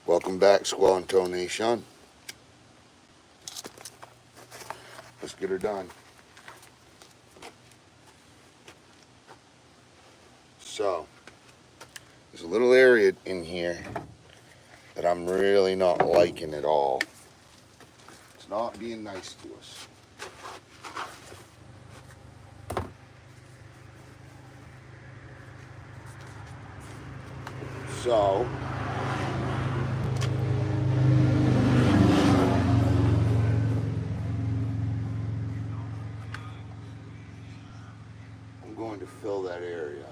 Welcome back, Squall and Toe Nation. Let's get her done. So, there's a little area in here that I'm really not liking at all. It's not being nice to us. So, I'm going to fill that area.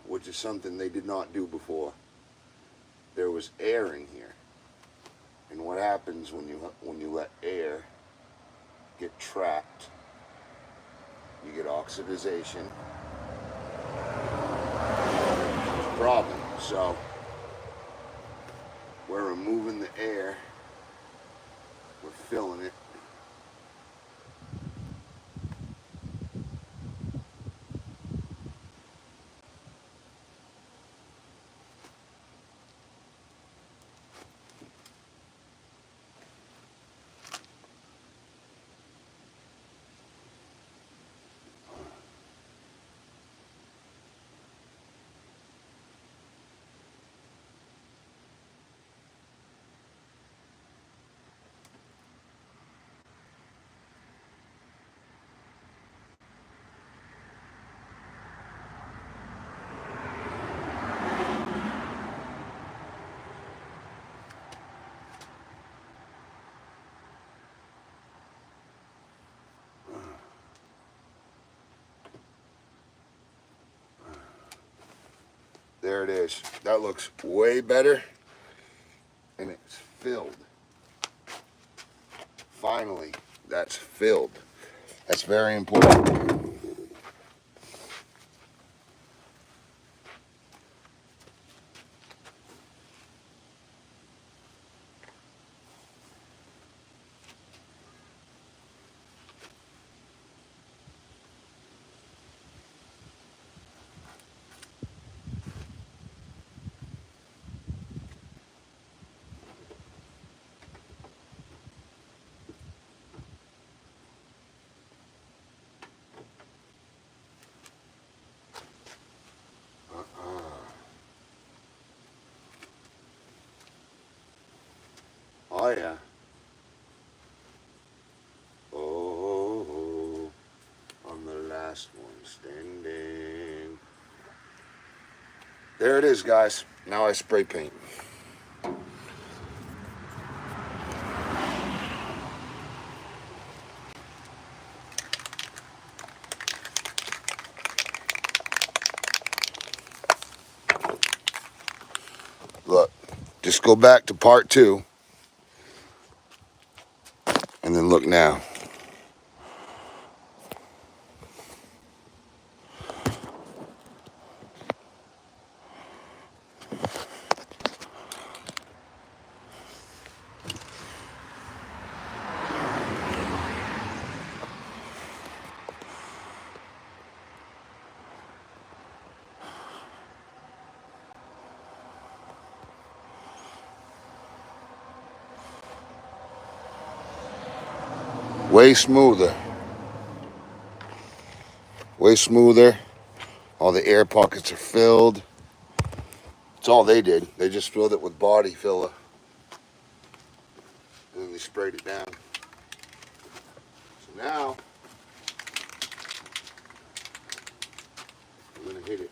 Which is something they did not do before. There was air in here. And what happens when you let air get trapped? You get oxidization. It's a problem. So we're removing the air. We're filling it. There it is. That looks way better. And it's filled. Finally, that's filled. That's very important. Oh yeah. Oh, I'm the last one standing. There it is, guys. Now I spray paint. Look, just go back to part 2 and then look now. Way smoother. Way smoother. All the air pockets are filled. That's all they did. They just filled it with body filler. And then they sprayed it down. So now, I'm going to hit it.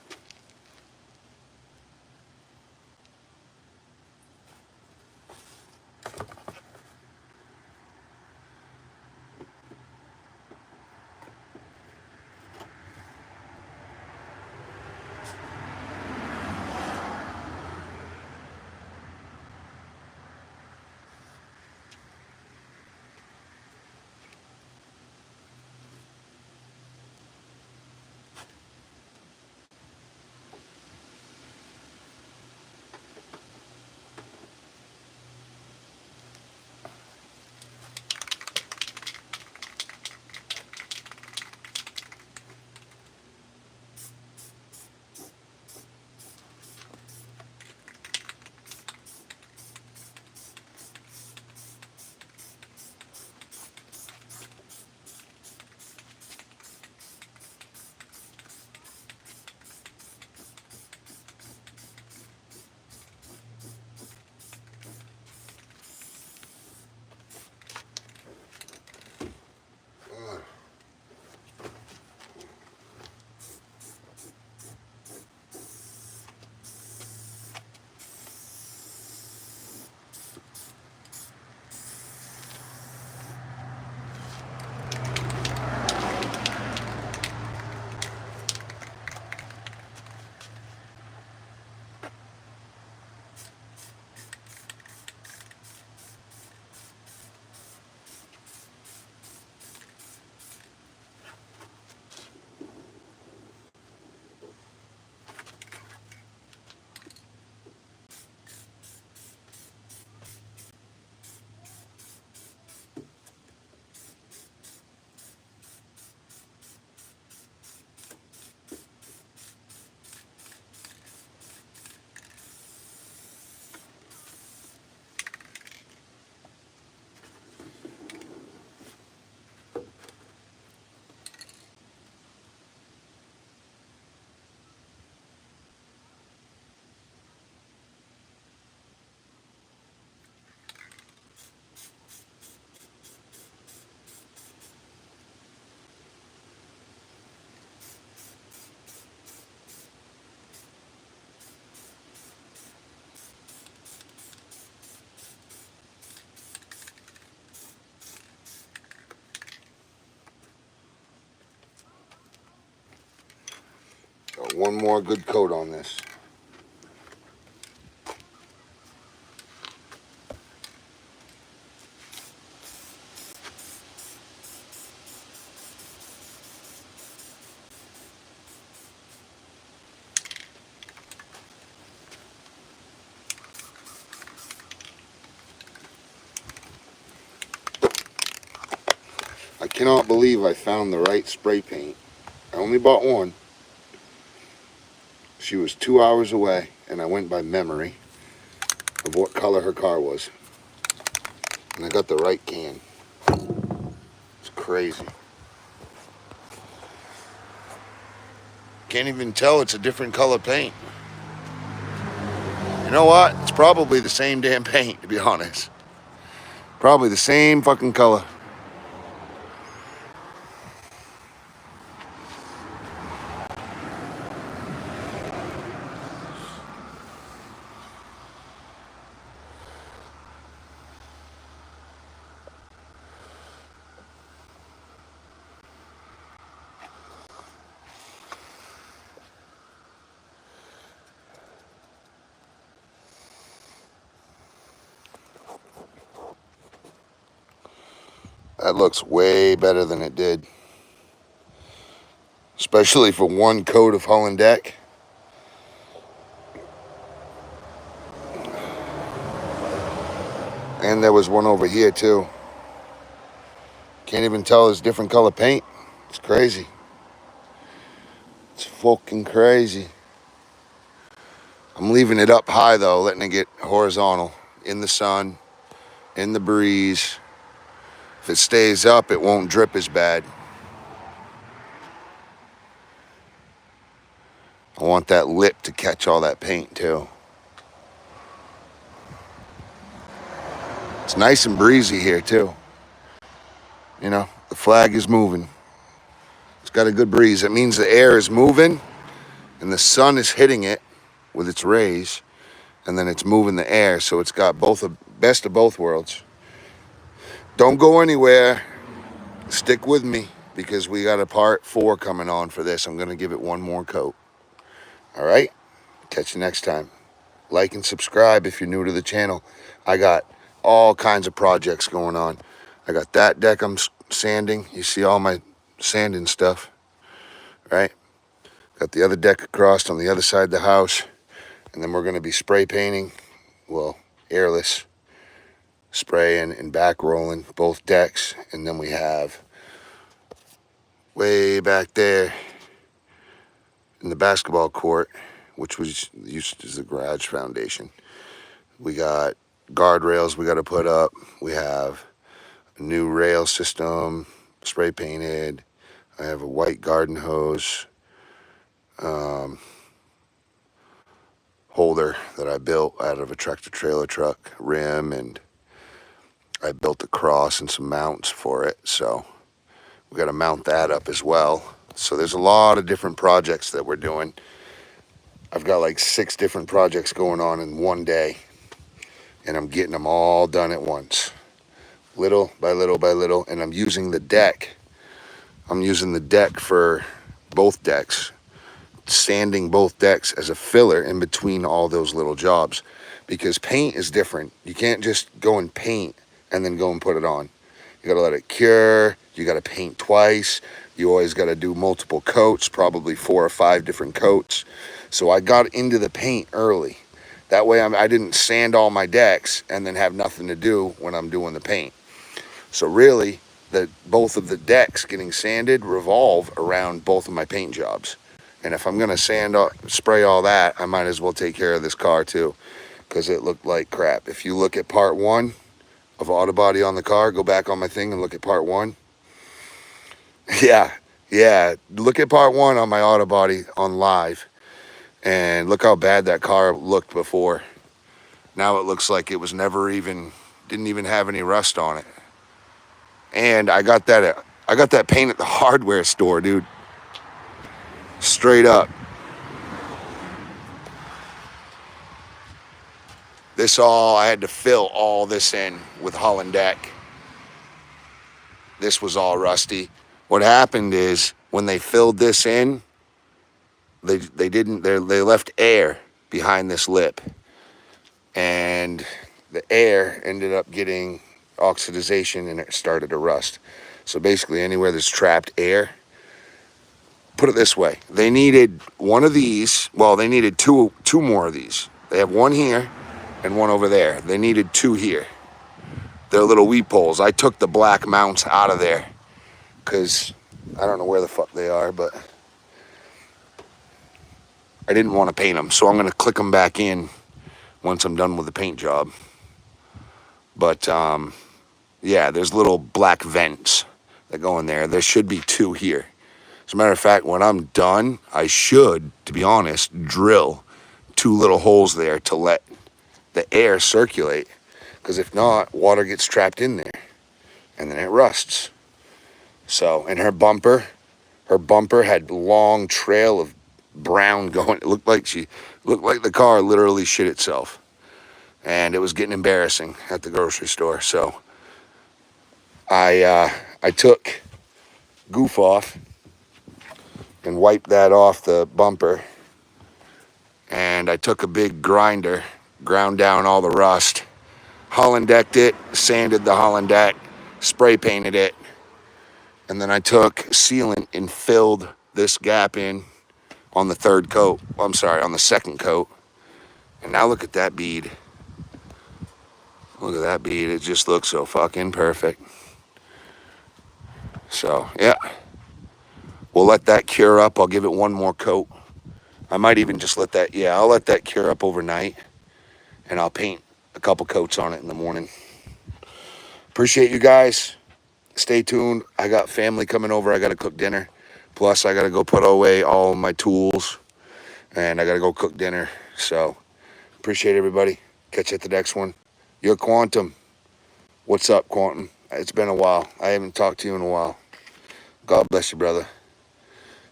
one more good coat on this. I cannot believe I found the right spray paint. I only bought one. She was 2 hours away, and I went by memory of what color her car was. And I got the right can. It's crazy. Can't even tell it's a different color paint. You know what? It's probably the same damn paint, to be honest. Probably the same fucking color. That looks way better than it did. Especially for one coat of Hull&deck. And there was one over here too. Can't even tell it's different color paint. It's crazy. It's fucking crazy. I'm leaving it up high though, letting it get horizontal. In the sun, in the breeze. If it stays up, it won't drip as bad. I want that lip to catch all that paint too. It's nice and breezy here too. You know, the flag is moving. It's got a good breeze. It means the air is moving and the sun is hitting it with its rays, and then it's moving the air, so it's got both the best of both worlds. Don't go anywhere. Stick with me because we got a part 4 coming on for this. I'm going to give it one more coat. All right? Catch you next time. Like and subscribe if you're new to the channel. I got all kinds of projects going on. I got that deck I'm sanding. You see all my sanding stuff, right? Got the other deck across on the other side of the house. And then we're going to be spray painting, well, airless, spraying and back rolling both decks. And then we have way back there in the basketball court, which was used as the garage foundation. We got guardrails we got to put up. We have a new rail system, spray painted. I have a white garden hose holder that I built out of a tractor trailer truck rim, and I built a cross and some mounts for it. So we got to mount that up as well. So there's a lot of different projects that we're doing. I've got like 6 different projects going on in one day, and I'm getting them all done at once, little by little by little. And I'm using the deck. I'm using the deck for both decks, sanding both decks as a filler in between all those little jobs, because paint is different. You can't just go and paint and then go and put it on. You got to let it cure. You got to paint twice. You always got to do multiple coats, probably 4 or 5 different coats. So I got into the paint early. That way I didn't sand all my decks and then have nothing to do when I'm doing the paint. So really, both of the decks getting sanded revolve around both of my paint jobs. And if I'm going to spray all that, I might as well take care of this car too, because it looked like crap. If you look at part 1 of auto body on the car, go back on my thing and look at part 1. Yeah, look at part 1 on my auto body on live, and look how bad that car looked before. Now it looks like it was didn't even have any rust on it. And I got that paint at the hardware store, dude. Straight up. I had to fill all this in with Hull&deck. This was all rusty. What happened is when they filled this in, they left air behind this lip, and the air ended up getting oxidization and it started to rust. So basically anywhere there's trapped air, put it this way, they needed one of these. Well, they needed two more of these. They have one here and one over there. They needed two here. They're little weep holes. I took the black mounts out of there because I don't know where the fuck they are, but I didn't want to paint them. So I'm going to click them back in once I'm done with the paint job. But yeah, there's little black vents that go in there. There should be two here. As a matter of fact, when I'm done, I should, to be honest, drill two little holes there to let the air circulate. Because if not, water gets trapped in there and then it rusts. So, and her bumper had long trail of brown going. It looked like the car literally shit itself. And it was getting embarrassing at the grocery store. So I took Goof off and wiped that off the bumper. And I took a big grinder, ground down all the rust, Hull&decked it, sanded the Hull&deck, spray painted it. And then I took sealant and filled this gap in on the third coat. Well, I'm sorry, on the second coat. And now look at that bead. Look at that bead. It just looks so fucking perfect. So, yeah. We'll let that cure up. I'll give it one more coat. I might even just let that, yeah, I'll let that cure up overnight. And I'll paint a couple coats on it in the morning. Appreciate you guys. Stay tuned. I got family coming over. I got to cook dinner. Plus, I got to go put away all my tools. And I got to go cook dinner. So, appreciate everybody. Catch you at the next one. Your Quantum. What's up, Quantum? It's been a while. I haven't talked to you in a while. God bless you, brother.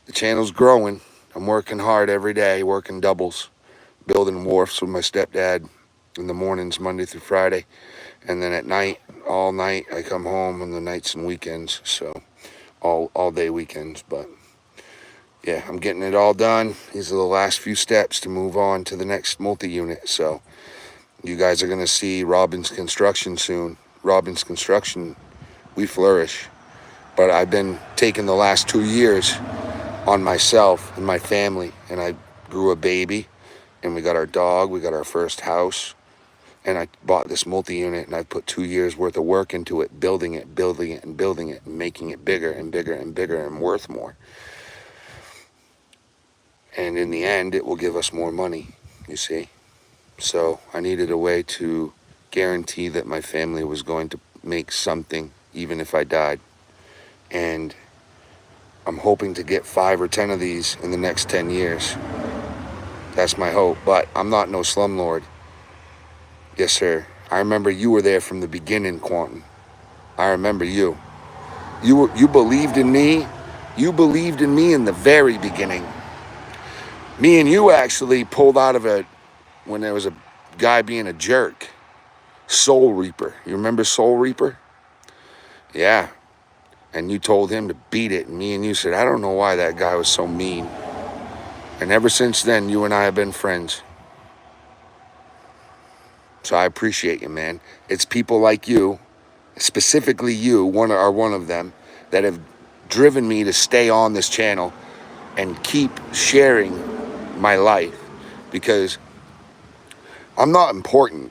The channel's growing. I'm working hard every day, working doubles, building wharfs with my stepdad in the mornings, Monday through Friday. And then at night, all night, I come home on the nights and weekends. So all day weekends. But yeah, I'm getting it all done. These are the last few steps to move on to the next multi-unit. So you guys are going to see Robin's Construction soon. Robin's Construction, we flourish. But I've been taking the last 2 years on myself and my family. And I grew a baby. And we got our dog. We got our first house. And I bought this multi-unit. And I put 2 years worth of work into it. Building it, building it, and building it. And making it bigger and bigger and bigger and worth more. And in the end, it will give us more money, you see. So I needed a way to guarantee that my family was going to make something, even if I died. And I'm hoping to get 5 or 10 of these in the next 10 years. That's my hope. But I'm not no slumlord. Yes, sir. I remember you were there from the beginning, Quantum. I remember you. You believed in me. You believed in me in the very beginning. Me and you actually pulled out of it when there was a guy being a jerk. Soul Reaper. You remember Soul Reaper? Yeah. And you told him to beat it. And me and you said, I don't know why that guy was so mean. And ever since then, you and I have been friends. So I appreciate you, man. It's people like you, specifically you, one of them, that have driven me to stay on this channel and keep sharing my life, because I'm not important,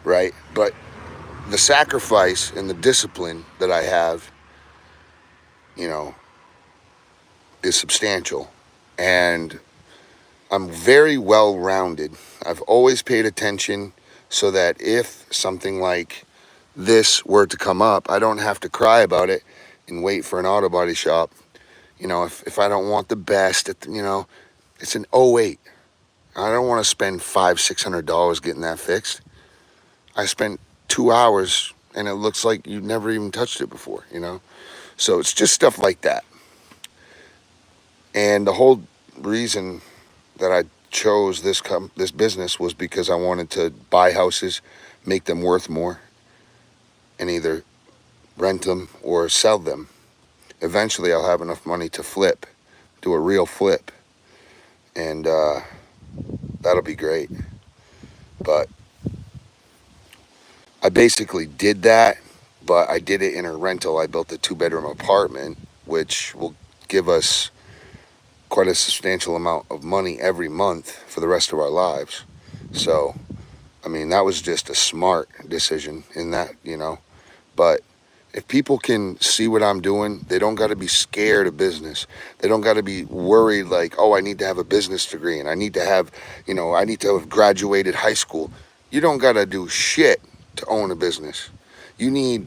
right? But the sacrifice and the discipline that I have, you know, is substantial. And I'm very well-rounded. I've always paid attention so that if something like this were to come up, I don't have to cry about it and wait for an auto body shop. You know, if I don't want the best, you know, it's an 08. I don't want to spend $500-600 getting that fixed. I spent 2 hours and it looks like you never even touched it before, you know? So it's just stuff like that. And the whole reason that I chose this business was because I wanted to buy houses, make them worth more, and either rent them or sell them. Eventually I'll have enough money to flip, do a real flip. and that'll be great. But I basically did that, but I did it in a rental. I built a 2-bedroom apartment, which will give us quite a substantial amount of money every month for the rest of our lives. So, I mean, that was just a smart decision in that, you know. But if people can see what I'm doing, they don't got to be scared of business. They don't got to be worried like, oh, I need to have a business degree and I need to have, you know, I need to have graduated high school. You don't got to do shit to own a business. You need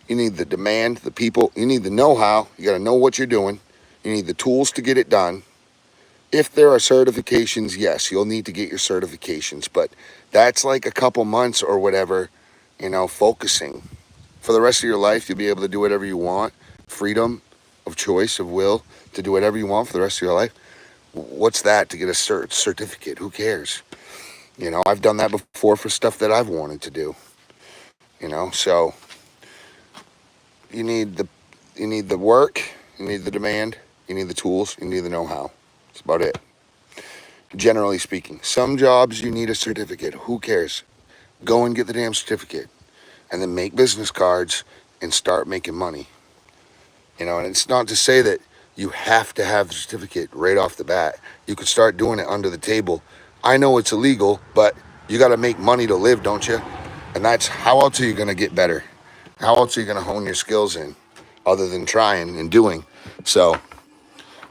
the demand, the people, you need the know-how. You got to know what you're doing. You need the tools to get it done. If there are certifications, yes, you'll need to get your certifications, but that's like a couple months or whatever, you know, focusing. For the rest of your life, you'll be able to do whatever you want. Freedom of choice, of will, to do whatever you want for the rest of your life. What's that to get a certificate? Who cares? You know, I've done that before for stuff that I've wanted to do. You know, so you need the work, you need the demand, you need the tools, you need the know-how. That's about it. Generally speaking, some jobs you need a certificate. Who cares? Go and get the damn certificate, and then make business cards and start making money. You know, and it's not to say that you have to have the certificate right off the bat. You could start doing it under the table. I know it's illegal, but you got to make money to live, don't you? And that's how else are you going to get better? How else are you going to hone your skills in other than trying and doing? So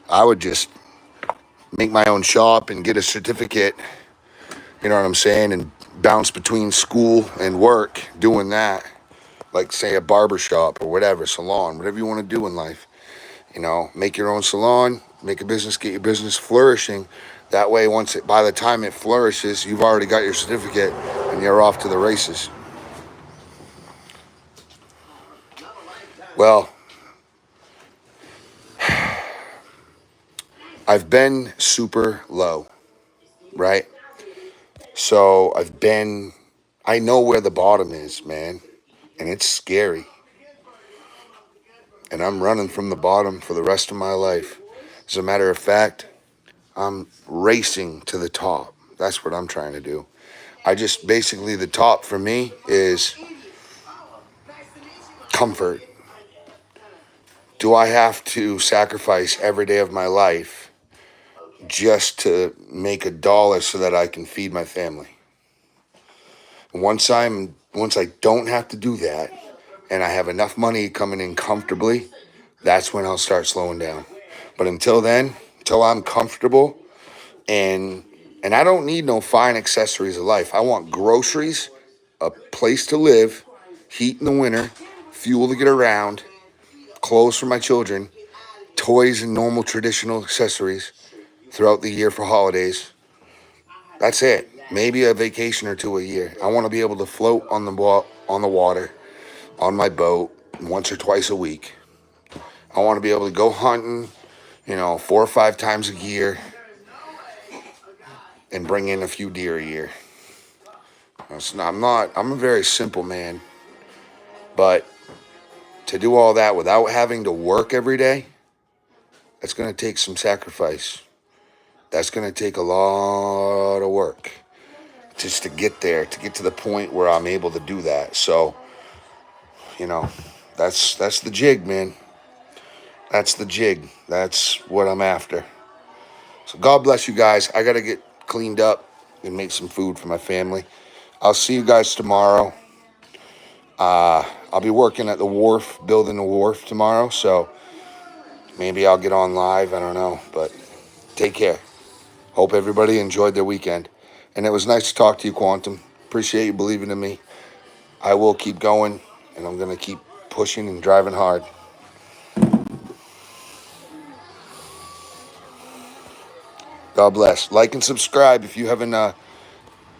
I would just make my own shop and get a certificate, you know what I'm saying, and bounce between school and work doing that. Like, say, a barber shop or whatever, salon, whatever you want to do in life. You know, make your own salon, make a business, get your business flourishing. That way, by the time it flourishes, you've already got your certificate and you're off to the races. Well, I've been super low, right? So I know where the bottom is, man, and it's scary. And I'm running from the bottom for the rest of my life. As a matter of fact, I'm racing to the top. That's what I'm trying to do. Basically, the top for me is comfort. Do I have to sacrifice every day of my life just to make $1 so that I can feed my family? Once I don't have to do that and I have enough money coming in comfortably, that's when I'll start slowing down. But until then, until I'm comfortable, and I don't need no fine accessories of life. I want groceries, a place to live, heat in the winter, fuel to get around, clothes for my children, toys and normal traditional accessories throughout the year for holidays. That's it. Maybe a vacation or two a year. I want to be able to float on the water, on my boat, once or twice a week. I want to be able to go hunting, 4 or 5 times a year, and bring in a few deer a year. I'm a very simple man, but to do all that without having to work every day, that's going to take some sacrifice. That's going to take a lot of work just to get there, to get to the point where I'm able to do that. So, that's the jig, man. That's the jig. That's what I'm after. So God bless you guys. I got to get cleaned up and make some food for my family. I'll see you guys tomorrow. I'll be working at the wharf, building the wharf tomorrow, so maybe I'll get on live. I don't know, but take care. Hope everybody enjoyed their weekend. And it was nice to talk to you, Quantum. Appreciate you believing in me. I will keep going, and I'm going to keep pushing and driving hard. God bless. Like and subscribe if you haven't.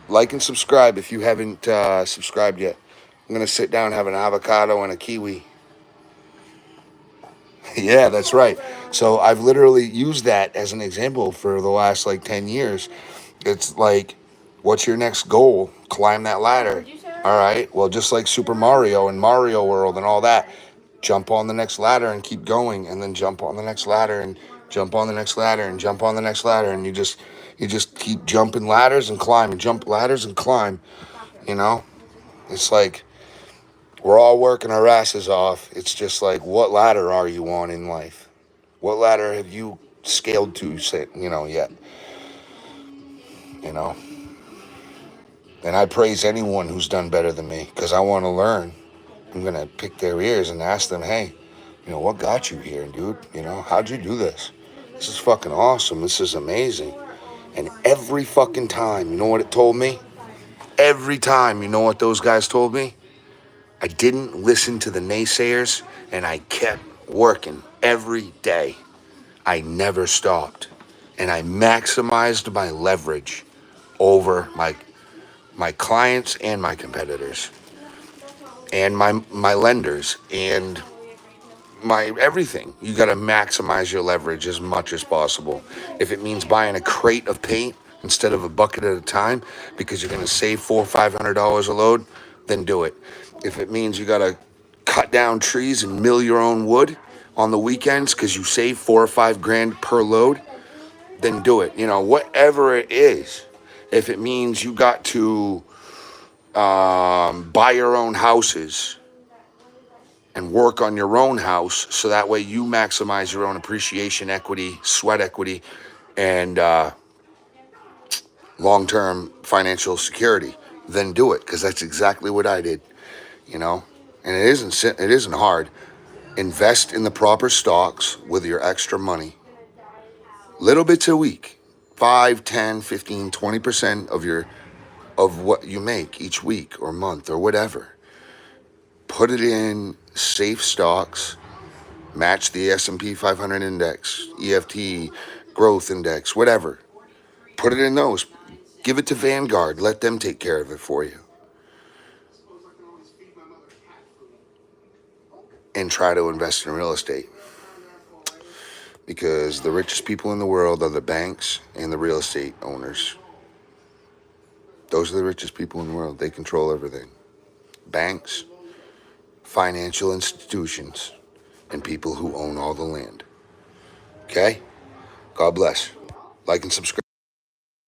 Subscribed yet. I'm gonna sit down and have an avocado and a kiwi. Yeah, that's right. So I've literally used that as an example for the last 10 years. It's like, what's your next goal? Climb that ladder. All right. Well, just like Super Mario and Mario World and all that, jump on the next ladder and keep going, and then jump on the next ladder and jump on the next ladder and jump on the next ladder, and you just keep jumping ladders and climb and jump ladders and climb. You know, it's like we're all working our asses off. It's just like, what ladder are you on in life? What ladder have you scaled to, yet? You know, and I praise anyone who's done better than me because I want to learn. I'm gonna pick their ears and ask them, hey, what got you here, dude? How'd you do this? This is fucking awesome. This is amazing. And every fucking time, you know what it told me? Every time, you know what those guys told me? I didn't listen to the naysayers, and I kept working every day. I never stopped. And I maximized my leverage over my clients and my competitors and my lenders and my everything. You got to maximize your leverage as much as possible. If it means buying a crate of paint instead of a bucket at a time because you're going to save $400 or $500 a load, then do it. If it means you got to cut down trees and mill your own wood on the weekends because you save $4 or $5 per load, then do it. Whatever it is. If it means you got to buy your own houses and work on your own house so that way you maximize your own appreciation equity, sweat equity, and long-term financial security, then do it, because that's exactly what I did, and it isn't hard. Invest in the proper stocks with your extra money, little bits a week, 5, 10, 15, 20% of what you make each week or month or whatever. Put it in safe stocks, match the S&P 500 index, EFT, growth index, whatever. Put it in those. Give it to Vanguard. Let them take care of it for you. And try to invest in real estate. Because the richest people in the world are the banks and the real estate owners. Those are the richest people in the world. They control everything. Banks, financial institutions, and people who own all the land. Okay? God bless. Like and subscribe.